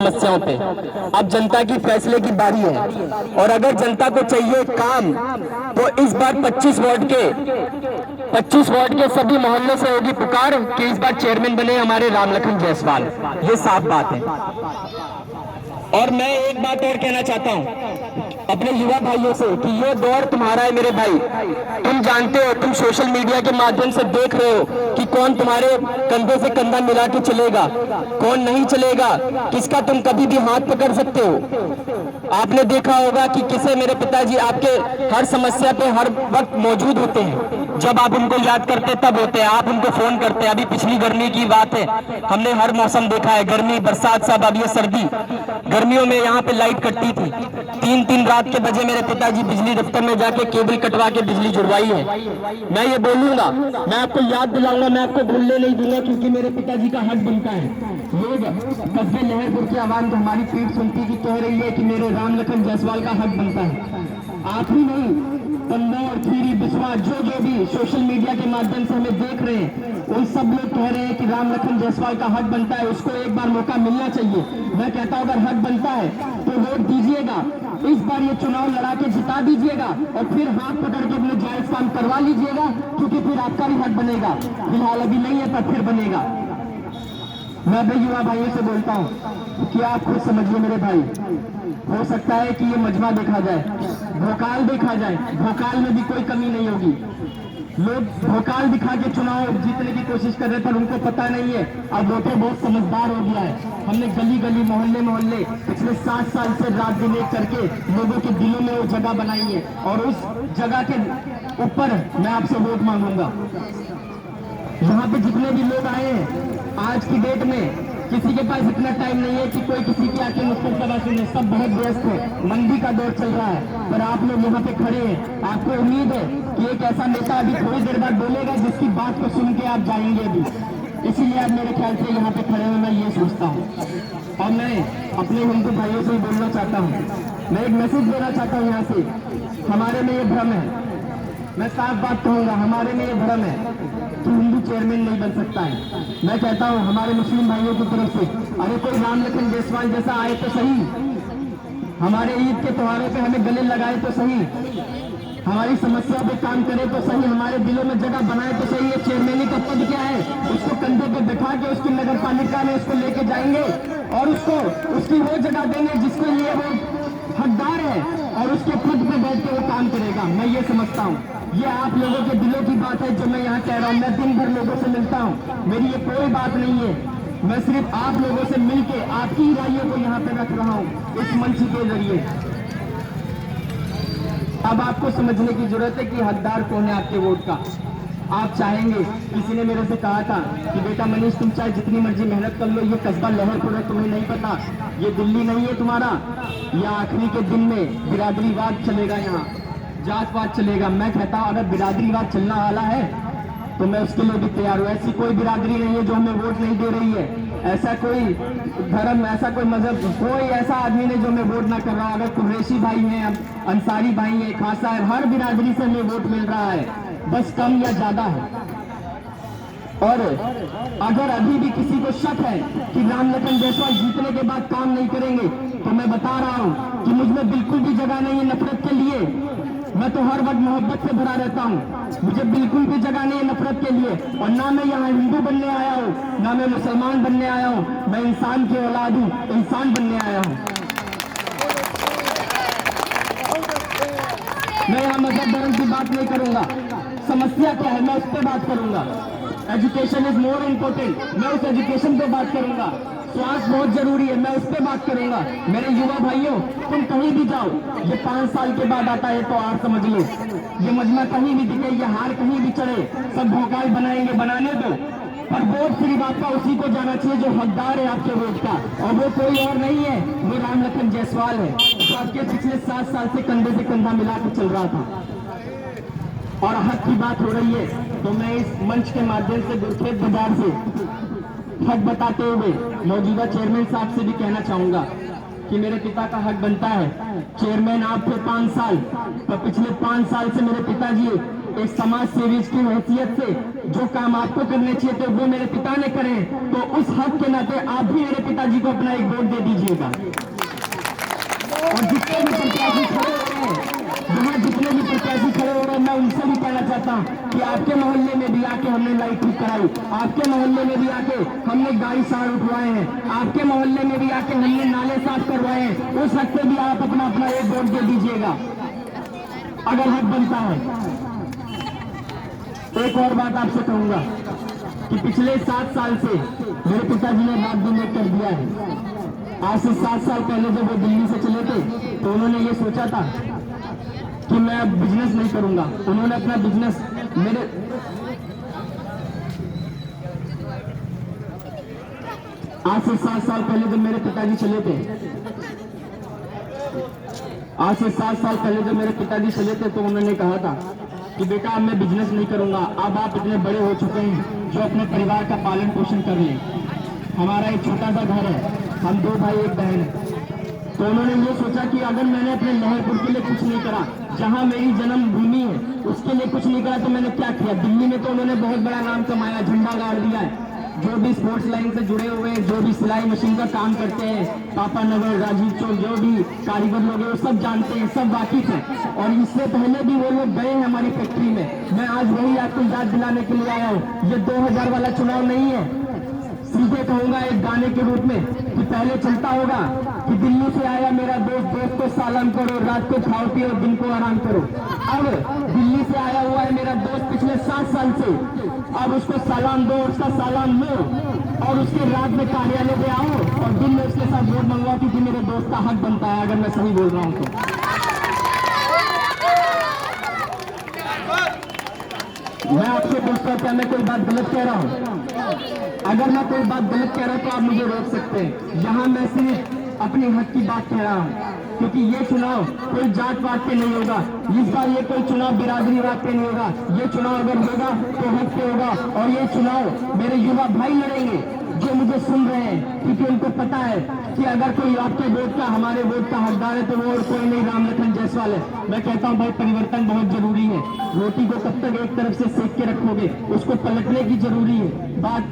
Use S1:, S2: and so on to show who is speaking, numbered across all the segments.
S1: समस्याओं पे। अब जनता की फैसले की बारी है और अगर जनता को चाहिए काम तो इस बार 25 वार्ड के सभी मोहल्लों से होगी पुकार कि इस बार चेयरमैन बने हमारे रामलखन जायसवाल। ये साफ बात है। और मैं एक बात और कहना चाहता हूं अपने युवा भाइयों से कि ये दौर तुम्हारा है मेरे भाई। तुम जानते हो, तुम सोशल मीडिया के माध्यम से देख रहे हो कि कौन तुम्हारे कंधे से कंधा मिला के चलेगा, कौन नहीं चलेगा, किसका तुम कभी भी हाथ पकड़ सकते हो। आपने देखा होगा कि किसे मेरे पिताजी आपके हर समस्या पे हर वक्त मौजूद होते हैं। जब आप उनको याद करते तब होते हैं, आप उनको फोन करते हैं। अभी पिछली गर्मी की बात है, हमने हर मौसम देखा है, गर्मी, बरसात, सब। अब ये सर्दी, गर्मियों में यहाँ पे लाइट कटती थी। 3-3 रात के बजे मेरे पिताजी बिजली दफ्तर में जाके केबल कटवा के बिजली जुड़वाई है। मैं ये बोलूंगा, मैं आपको याद दिलाऊंगा, मैं आपको भूलने नहीं दूंगा, क्योंकि मेरे पिताजी का हक बनता है। लोग कस्बे लहरपुर की आवाम जो हमारी पीठ सुनती की कह रही है कि मेरे रामलखन जायसवाल का हक बनता है। आप ही नहीं, कन्नौर, खीरी, बिस्वा, जो भी सोशल मीडिया के माध्यम से हमें देख रहे हैं, उन सब लोग कह रहे हैं कि रामलखन जायसवाल का हक बनता है, उसको एक बार मौका मिलना चाहिए। मैं कहता हूं अगर हक बनता है तो वोट दीजिएगा, इस बार ये चुनाव लड़ा के जिता दीजिएगा और फिर हाथ पकड़ के अपने जायज काम करवा लीजिएगा, क्योंकि फिर आपका भी हक बनेगा। फिलहाल अभी नहीं है पर फिर बनेगा। मैं भी युवा भाइयों से बोलता हूं कि आप खुद समझिए मेरे भाई, हो सकता है कि ये मजमा देखा जाए, भोकाल देखा जाए, भोकाल में भी कोई कमी नहीं होगी। लोग भोकाल दिखा के चुनाव जीतने की कोशिश कर रहे, पर उनको पता नहीं है अब वोटर बहुत समझदार हो गया है। हमने गली गली, मोहल्ले मोहल्ले पिछले 7 साल से रात दिन एक करके लोगों के दिलों में वो जगह बनाई है और उस जगह के ऊपर मैं आपसे वोट मांगूंगा। यहाँ पे जितने भी लोग आए हैं आज की डेट में, किसी के पास इतना टाइम नहीं है कि कोई किसी की आके मुश्किल सवाल सुने, सब बहुत व्यस्त है, मंदी का दौर चल रहा है, पर आप लोग यहाँ पे खड़े हैं। आपको उम्मीद है कि एक ऐसा नेता अभी थोड़ी देर बाद बोलेगा जिसकी बात को सुन के आप जाएंगे अभी, इसीलिए आप मेरे ख्याल से यहाँ पे खड़े हुए मैं ये सोचता हूँ। और मैं अपने हिंदू भाइयों से बोलना चाहता हूँ, मैं एक मैसेज देना चाहता हूँ यहाँ से। हमारे में ये भ्रम है, मैं साफ बात कहूंगा, हमारे में ये भ्रम है कि हिंदू चेयरमैन नहीं बन सकता है। मैं कहता हूं हमारे मुस्लिम भाइयों की तरफ से, अरे कोई रामलखन जायसवाल जैसा आए तो सही, हमारे ईद के त्योहारों पे हमें गले लगाए तो सही, हमारी समस्या पे काम करे तो सही, हमारे दिलों में जगह बनाए तो सही। ये चेयरमैनी का पद क्या है, उसको कंधे पे बैठा के उसकी नगर पालिका में उसको लेके जाएंगे और उसको उसकी वो जगह देंगे जिसके लिए वो हकदार है और उसके पद पे बैठ के वो काम करेगा। मैं ये समझता हूँ, ये आप लोगों के दिलों की बात है जो मैं यहाँ कह रहा हूँ। मैं दिन भर लोगों से मिलता हूँ, मेरी ये कोई बात नहीं है, मैं सिर्फ आप लोगों से मिलके आपकी ही रायों को यहाँ पे रख रहा हूँ इस मंच के जरिए। अब आपको समझने की जरूरत है कि हकदार कौन है आपके वोट का। आप चाहेंगे, किसी ने मेरे से कहा था कि बेटा मनीष तुम चाहे जितनी मर्जी मेहनत कर लो, ये कस्बा लहरपुर है, तुम्हें नहीं पता, ये दिल्ली नहीं है तुम्हारा, या आखिरी के दिन में बिरादरीवाद चलेगा, यहाँ जात पात चलेगा। मैं कहता हूँ अगर बिरादरीवाद चलना वाला है तो मैं उसके लिए भी तैयार हूँ। ऐसी कोई बिरादरी नहीं है जो हमें वोट नहीं दे रही है, ऐसा कोई धर्म, ऐसा कोई मजहब, कोई ऐसा आदमी नहीं जो हमें वोट ना कर रहा। अगर कुरैशी भाई हैं, अंसारी भाई हैं, खासा है, हर बिरादरी से हमें वोट मिल रहा है, बस कम या ज्यादा है। और अगर अभी भी किसी को शक है कि रामलखन जायसवाल जीतने के बाद काम नहीं करेंगे, तो मैं बता रहा हूं कि मुझमें बिल्कुल भी जगह नहीं है नफरत के लिए। मैं तो हर वक्त मोहब्बत से भरा रहता हूं, मुझे बिल्कुल भी जगह नहीं है नफरत के लिए। और ना मैं यहाँ हिंदू बनने आया हूँ, ना मैं मुसलमान बनने आया हूँ, मैं इंसान की औलाद हूँ, इंसान बनने आया हूँ। मैं यहाँ मजहब धर्म की बात नहीं करूंगा, समस्या क्या है मैं उस पर बात करूंगा। एजुकेशन इज मोर इम्पोर्टेंट, मैं उस एजुकेशन पे बात करूंगा। स्वास्थ्य बहुत जरूरी है, मैं उस पर बात करूंगा। मेरे युवा भाइयों, तुम कहीं भी जाओ, ये 5 साल के बाद आता है तो हार समझ लो, ये मजमा कहीं भी दिखे, ये हार कहीं भी चढ़े, सब भोकाल बनाएंगे, बनाने दो, पर वोट सिर्फ आपका उसी को जाना चाहिए जो हकदार है आपके वोट का, और वो कोई और नहीं है, वो रामलखन जायसवाल है, जो आपके पिछले 7 साल से कंधे से कंधा मिला के चल रहा था। और हक की बात हो रही है तो मैं इस मंच के माध्यम से गुरखेत बाजार से हक बताते हुए मौजूदा चेयरमैन साहब से भी कहना चाहूंगा कि मेरे पिता का हक बनता है। चेयरमैन आप थे 5 साल, तो पिछले 5 साल से मेरे पिताजी एक समाज सेवी की हैसियत से जो काम आपको करने चाहिए थे वो मेरे पिता ने करे, तो उस हक के नाते आप भी मेरे पिताजी को अपना एक वोट दे दीजिएगा। और जितने भी प्रत्याशी खड़े हो रहे हैं, यहाँ जितने भी प्रत्याशी खड़े हो रहे हैं, मैं उनसे भी कहना चाहता हूँ कि आपके मोहल्ले में भी आके हमने लाइट ठीक कराई, आपके मोहल्ले में भी आके हमने गाड़ी साड़ उठवाए हैं, आपके मोहल्ले में भी आके हमने नाले साफ करवाए हैं। उस हक पे भी आप अपना अपना एक वोट दे दीजिएगा अगर हक बनता है। एक और बात आपसे कहूंगा कि पिछले 7 साल से मेरे पिताजी ने रात दिन एक कर दिया है। आज से 7 साल पहले जब वो दिल्ली से चले थे तो उन्होंने ये सोचा था कि मैं अब बिजनेस नहीं करूंगा। उन्होंने अपना बिजनेस मेरे आज से 7 साल पहले जब मेरे पिताजी चले थे आज से 7 साल पहले जब मेरे पिताजी चले थे तो उन्होंने कहा था कि बेटा अब मैं बिजनेस नहीं करूंगा, अब आप इतने बड़े हो चुके हैं जो अपने परिवार का पालन पोषण कर लें। हमारा एक छोटा सा घर है, हम 2 भाई 1 बहन है। तो उन्होंने ये सोचा कि अगर मैंने अपने लहरपुर के लिए कुछ नहीं करा, जहां मेरी जन्मभूमि है उसके लिए कुछ नहीं करा, तो मैंने क्या किया। दिल्ली में तो उन्होंने बहुत बड़ा नाम कमाया, झंडा गाड़ दिया है। जो भी स्पोर्ट्स लाइन से जुड़े हुए हैं, जो भी सिलाई मशीन का काम करते हैं, पापा नगर, राजीव चौक, जो भी कारीगर लोग हैं वो सब जानते हैं, सब वाकिफ हैं। और इससे पहले भी वो लोग गए हैं हमारी फैक्ट्री में। मैं आज वही आपको याद दिलाने के लिए आया हूँ। ये 2000 वाला चुनाव नहीं है। सीधे कहूंगा एक गाने के रूप में कि पहले चलता होगा कि दिल्ली से आया मेरा दोस्त, दोस्त को सलाम करो, रात को खाओ पियो, दिन को आराम करो। अब दिल्ली से आया हुआ है मेरा दोस्त पिछले 7 साल से, अब उसको सलाम दो, उसका सलाम लो और उसके रात में कार्यालय पे आओ और दिन में उसके साथ वोट मंगवाओ, क्योंकि मेरे दोस्त का हक बनता है, अगर मैं सही बोल रहा हूँ तो। मैं आपसे पूछता हूँ क्या मैं कोई बात गलत कह रहा हूँ? अगर मैं कोई बात गलत कह रहा हूँ तो आप मुझे रोक सकते हैं। यहाँ मैं सिर्फ अपने हक की बात कह रहा हूँ, क्योंकि ये चुनाव कोई जात पात पे नहीं होगा। इस बार ये कोई चुनाव बिरादरीवाद पे नहीं होगा। ये चुनाव अगर होगा तो हक पे होगा। और ये चुनाव मेरे युवा भाई लड़ेंगे जो मुझे सुन रहे हैं, क्योंकि उनको पता है कि अगर कोई आपके वोट का, हमारे वोट का हकदार है तो वो और कोई नहीं, राम लखन जायसवाल है। मैं कहता हूं भाई परिवर्तन बहुत जरूरी है। रोटी को कब तक एक तरफ से सेक के रखोगे, उसको पलटने की जरूरी है। बात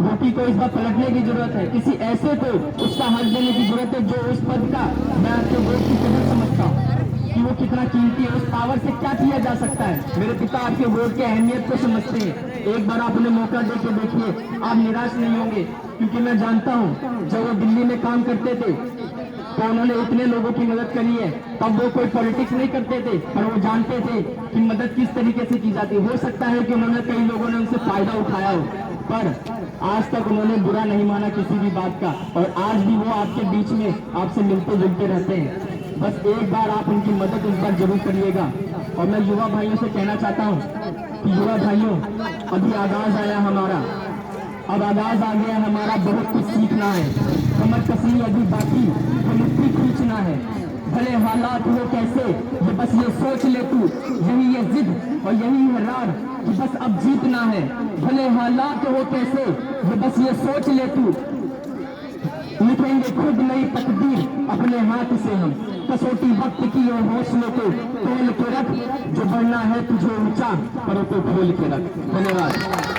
S1: रोटी को इस बार पलटने की जरूरत है, किसी ऐसे को उसका हक देने की जरूरत है जो उस पद का, मैं आपके वोट की कदर समझता हूँ कि वो कितना कीमती है, उस पावर से क्या किया जा सकता है। मेरे पिता आपके वोट की अहमियत को समझते हैं। एक बार आप उन्हें मौका दे के देखिए, आप निराश नहीं होंगे, क्योंकि मैं जानता हूं जब वो दिल्ली में काम करते थे तो उन्होंने इतने लोगों की मदद करी है। तब वो कोई पॉलिटिक्स नहीं करते थे, पर वो जानते थे कि मदद किस तरीके से की जाती है। हो सकता है कि उन्होंने, कई लोगों ने उनसे फायदा उठाया हो, पर आज तक उन्होंने बुरा नहीं माना किसी भी बात का, और आज भी वो आपके बीच में आपसे मिलते जुलते रहते हैं। बस एक बार आप उनकी मदद इस बार जरूर करिएगा। और मैं युवा भाइयों से कहना चाहता हूँ कि युवा भाइयों, अभी आगाज आया हमारा, अब आगाज आ गया हमारा, बहुत कुछ सीखना है। कमर कसनी अभी बाकी, मुट्ठी खींचना है। भले हालात हो कैसे, ये बस ये सोच ले तू, यही ये जिद और यही है रार कि बस अब जीतना है। भले हालात हो कैसे, ये बस ये सोच ले तू, लिखेंगे खुद नई तकदीर अपने हाथ से हम। कसौटी वक्त की और हौसले को तोल के रख, जो बढ़ना है तुझे ऊंचा, पर तो खोल के रख। धन्यवाद।